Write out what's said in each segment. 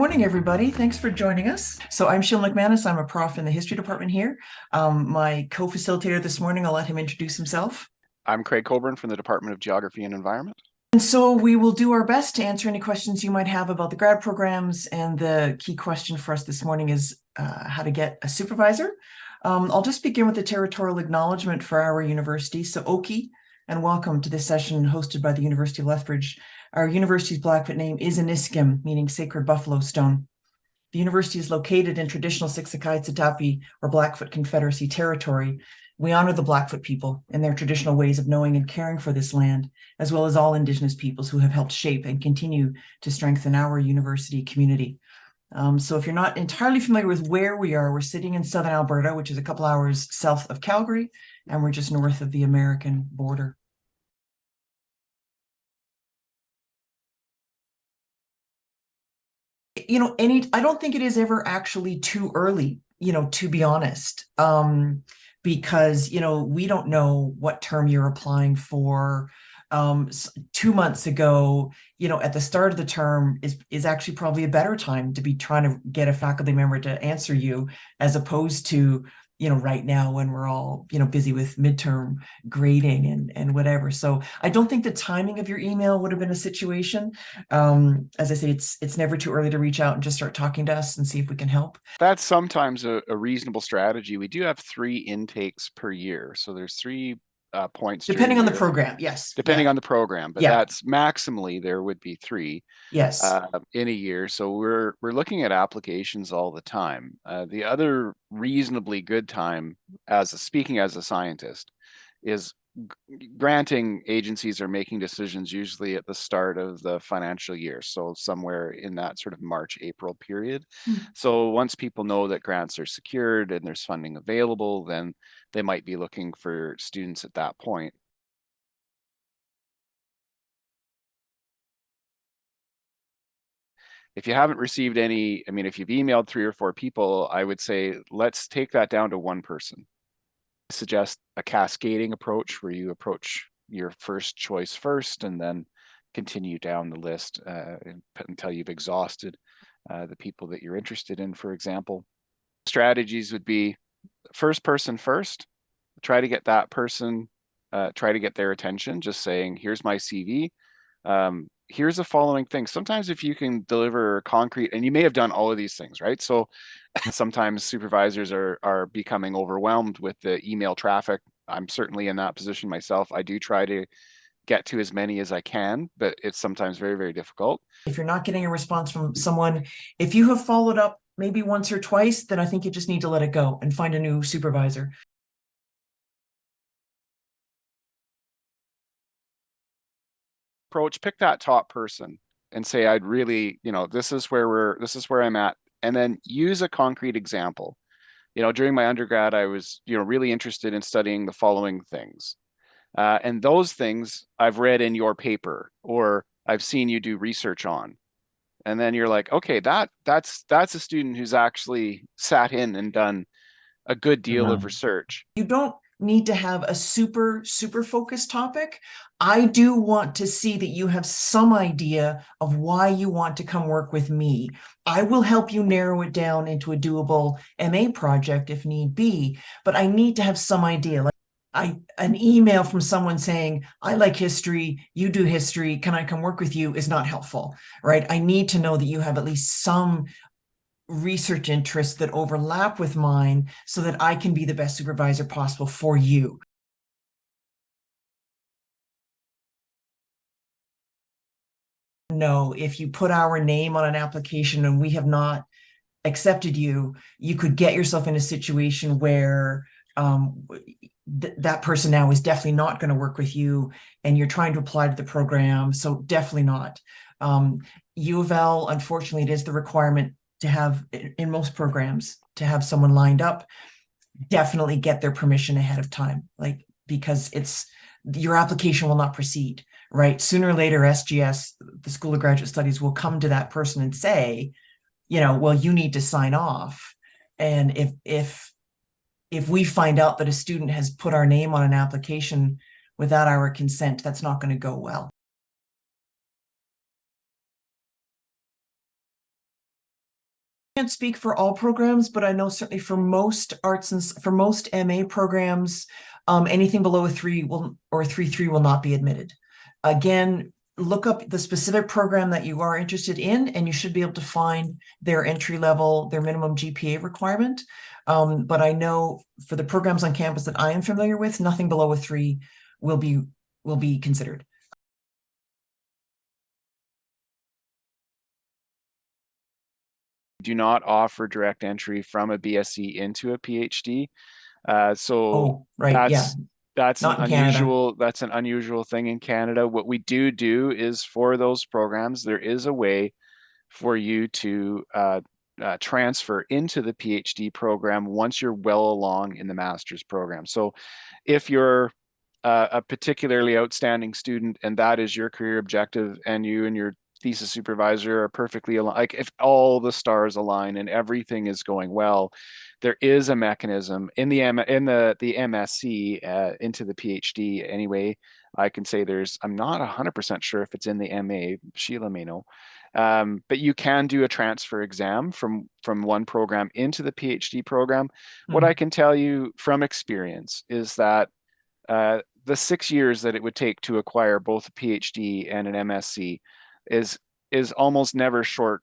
Morning, everybody. Thanks for joining us. So I'm Sheila McManus. I'm a prof in the history department here. My co-facilitator this morning, I'll let him introduce himself. I'm Craig Coburn from the Department of Geography and Environment. And so we will do our best to answer any questions you might have about the grad programs. And the key question for us this morning is how to get a supervisor. I'll just begin with the territorial acknowledgement for our university. So Oki, and welcome to this session hosted by the University of Lethbridge. Our university's Blackfoot name is Aniskim, meaning sacred buffalo stone. The university is located in traditional Siksikaitsitapi or Blackfoot Confederacy territory. We honor the Blackfoot people and their traditional ways of knowing and caring for this land, as well as all Indigenous peoples who have helped shape and continue to strengthen our university community. So if you're not entirely familiar with where we are, we're sitting in southern Alberta, which is a couple hours south of Calgary, and we're just north of the American border. I don't think it is ever actually too early, to be honest, because, we don't know what term you're applying for. 2 months ago, at the start of the term is actually probably a better time to be trying to get a faculty member to answer you, as opposed to right now when we're all, busy with midterm grading and whatever. So I don't think the timing of your email would have been a situation. As I say, it's never too early to reach out and just start talking to us and see if we can help. That's sometimes a reasonable strategy. We do have 3 intakes per year. So there's 3 points during Depending the on the year, program, yes. depending Yeah. on the program, but Yeah. that's maximally there would be 3 Yes. in a year. So we're looking at applications all the time. The other reasonably good time, speaking as a scientist, is granting agencies are making decisions usually at the start of the financial year. So somewhere in that sort of March, April period. So once people know that grants are secured and there's funding available, then they might be looking for students at that point. If you haven't received any, if you've emailed 3 or 4 people, I would say, let's take that down to 1 person. I suggest a cascading approach where you approach your first choice first and then continue down the list until you've exhausted the people that you're interested in, for example. Strategies would be first person first, try to get that person, try to get their attention, just saying, here's my CV. Here's the following thing. Sometimes if you can deliver concrete, and you may have done all of these things, right? So sometimes supervisors are becoming overwhelmed with the email traffic. I'm certainly in that position myself. I do try to get to as many as I can, but it's sometimes very, very difficult. If you're not getting a response from someone, if you have followed up maybe once or twice, then I think you just need to let it go and find a new supervisor. Approach, pick that top person and say, I'd really, this is where I'm at. And then use a concrete example. During my undergrad, I was, really interested in studying the following things. And those things I've read in your paper or I've seen you do research on. And then you're like, okay, that's a student who's actually sat in and done a good deal of research. You don't need to have a super focused topic. I do want to see that you have some idea of why you want to come work with me. I will help you narrow it down into a doable MA project if need be, but I need to have some idea. An email from someone saying, I like history, you do history, can I come work with you, is not helpful, right? I need to know that you have at least some research interests that overlap with mine so that I can be the best supervisor possible for you. No, if you put our name on an application and we have not accepted you, you could get yourself in a situation where that person now is definitely not going to work with you and you're trying to apply to the program. So definitely not. U of L, unfortunately, it is the requirement to have, in most programs, to have someone lined up. Definitely get their permission ahead of time, because your application will not proceed, right? Sooner or later, SGS, the School of Graduate Studies, will come to that person and say, well, you need to sign off. And if we find out that a student has put our name on an application without our consent, that's not going to go well. can't speak for all programs, but I know certainly for most for most MA programs, anything below a 3 will, or 3.3 will not be admitted. Again, look up the specific program that you are interested in, and you should be able to find their entry level, their minimum GPA requirement. But I know for the programs on campus that I am familiar with, nothing below a 3 will be considered. Do not offer direct entry from a BSc into a PhD. So Oh, right, yeah, that's not in Canada. an unusual thing in Canada. What we do is for those programs, there is a way for you to transfer into the PhD program once you're well along in the master's program. So if you're a particularly outstanding student and that is your career objective, and you and your thesis supervisor are perfectly aligned, like if all the stars align and everything is going well, there is a mechanism in the MSc into the PhD anyway. I can say I'm not 100% sure if it's in the MA, Sheila may know. But you can do a transfer exam from one program into the PhD program. What I can tell you from experience is that the 6 years that it would take to acquire both a PhD and an MSc is almost never short.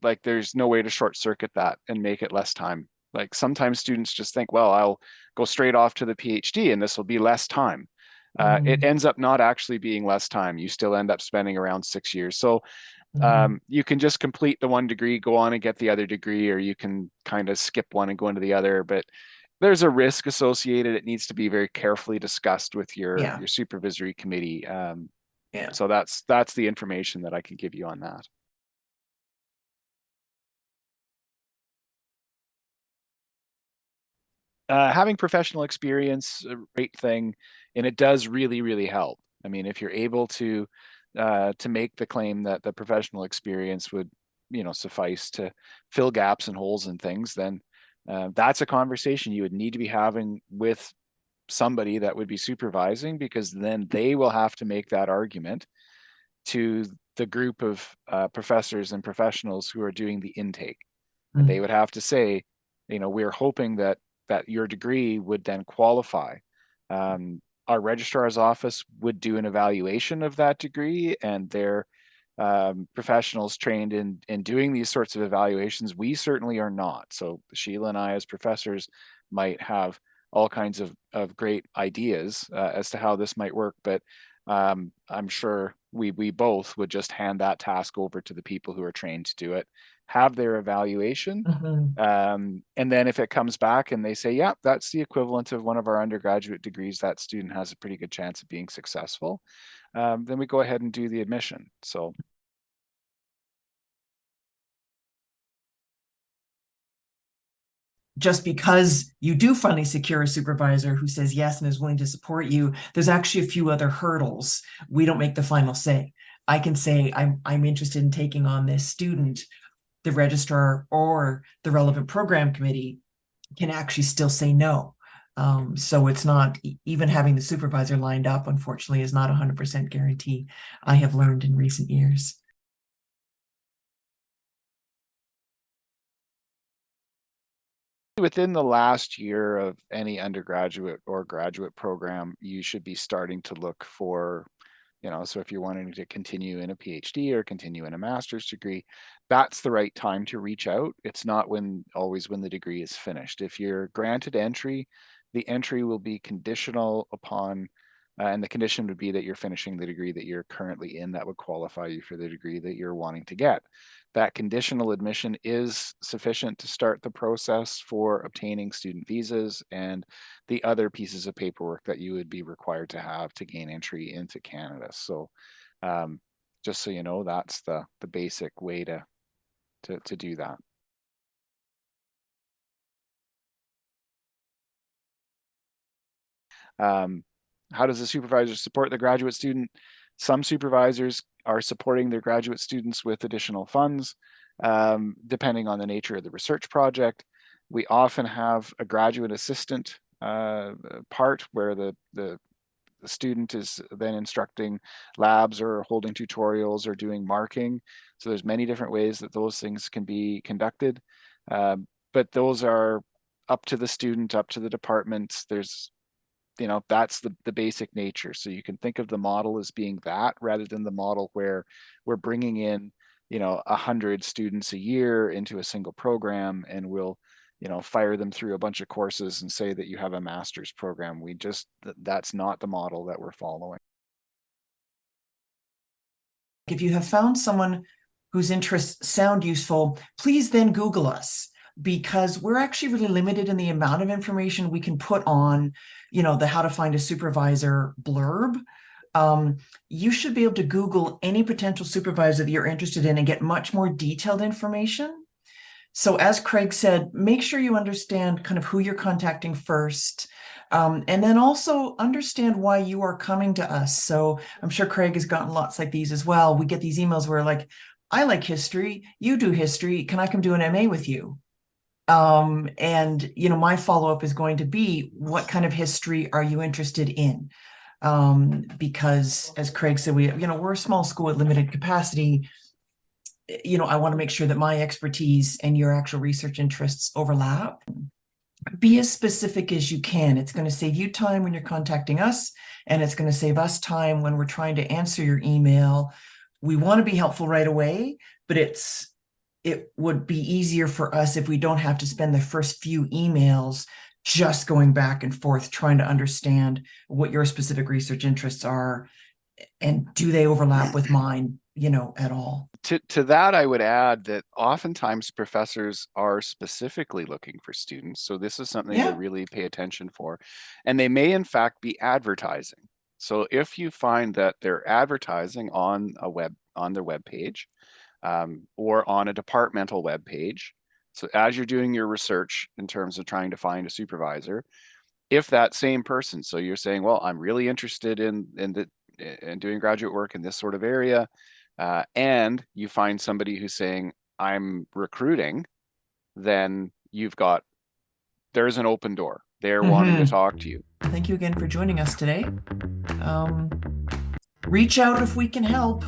Like there's no way to short circuit that and make it less time. Like sometimes students just think, well, I'll go straight off to the PhD and this will be less time. It ends up not actually being less time. You still end up spending around 6 years. So you can just complete the one degree, go on and get the other degree, or you can kind of skip one and go into the other. But there's a risk associated. It needs to be very carefully discussed with Yeah, your supervisory committee. yeah. So that's the information that I can give you on that. Having professional experience, a great thing, and it does really, really help. I mean, if you're able to make the claim that the professional experience would, suffice to fill gaps and holes and things, then that's a conversation you would need to be having with somebody that would be supervising, because then they will have to make that argument to the group of professors and professionals who are doing the intake. And they would have to say, we're hoping that your degree would then qualify. Our registrar's office would do an evaluation of that degree, and their professionals trained in doing these sorts of evaluations. We certainly are not. So Sheila and I, as professors, might have all kinds of great ideas as to how this might work, but I'm sure we both would just hand that task over to the people who are trained to do it, have their evaluation, and then if it comes back and they say, yeah, that's the equivalent of one of our undergraduate degrees, that student has a pretty good chance of being successful, then we go ahead and do the admission. So Just because you do finally secure a supervisor who says yes and is willing to support you, there's actually a few other hurdles. We don't make the final say. I can say I'm interested in taking on this student. The registrar or the relevant program committee can actually still say no. So it's not, even having the supervisor lined up, unfortunately, is not 100% guarantee, I have learned in recent years. within the last year of any undergraduate or graduate program, you should be starting to look for, so if you're wanting to continue in a PhD or continue in a master's degree, that's the right time to reach out. It's not always when the degree is finished. If you're granted entry, the entry will be conditional upon, and the condition would be that you're finishing the degree that you're currently in that would qualify you for the degree that you're wanting to get. That conditional admission is sufficient to start the process for obtaining student visas and the other pieces of paperwork that you would be required to have to gain entry into Canada. So just so you know, that's the basic way to do that. How does the supervisor support the graduate student? Some supervisors are supporting their graduate students with additional funds, depending on the nature of the research project. We often have a graduate assistant part where the student is then instructing labs or holding tutorials or doing marking. So there's many different ways that those things can be conducted. But those are up to the student, up to the department. There's, that's the basic nature. So you can think of the model as being that, rather than the model where we're bringing in, 100 students a year into a single program, and we'll, fire them through a bunch of courses and say that you have a master's program. That's not the model that we're following. If you have found someone whose interests sound useful, please then Google us, because we're actually really limited in the amount of information we can put on, the how to find a supervisor blurb. You should be able to Google any potential supervisor that you're interested in and get much more detailed information. So as Craig said, make sure you understand kind of who you're contacting first. And then also understand why you are coming to us. So I'm sure Craig has gotten lots like these as well. We get these emails where like, I like history, you do history, can I come do an MA with you? And my follow-up is going to be, what kind of history are you interested in? Because as Craig said, we're a small school with limited capacity. I want to make sure that my expertise and your actual research interests overlap. Be as specific as you can. It's going to save you time when you're contacting us, and it's going to save us time when we're trying to answer your email. We want to be helpful right away, but it would be easier for us if we don't have to spend the first few emails just going back and forth trying to understand what your specific research interests are, and do they overlap with mine, at all. To that, I would add that oftentimes professors are specifically looking for students. So this is something to really pay attention for. And they may in fact be advertising. So if you find that they're advertising on their web page, or on a departmental web page, so as you're doing your research in terms of trying to find a supervisor, if that same person, so you're saying, well, I'm really interested in doing graduate work in this sort of area, and you find somebody who's saying, I'm recruiting, then there's an open door. They're wanting to talk to you. Thank you again for joining us today. Reach out if we can help.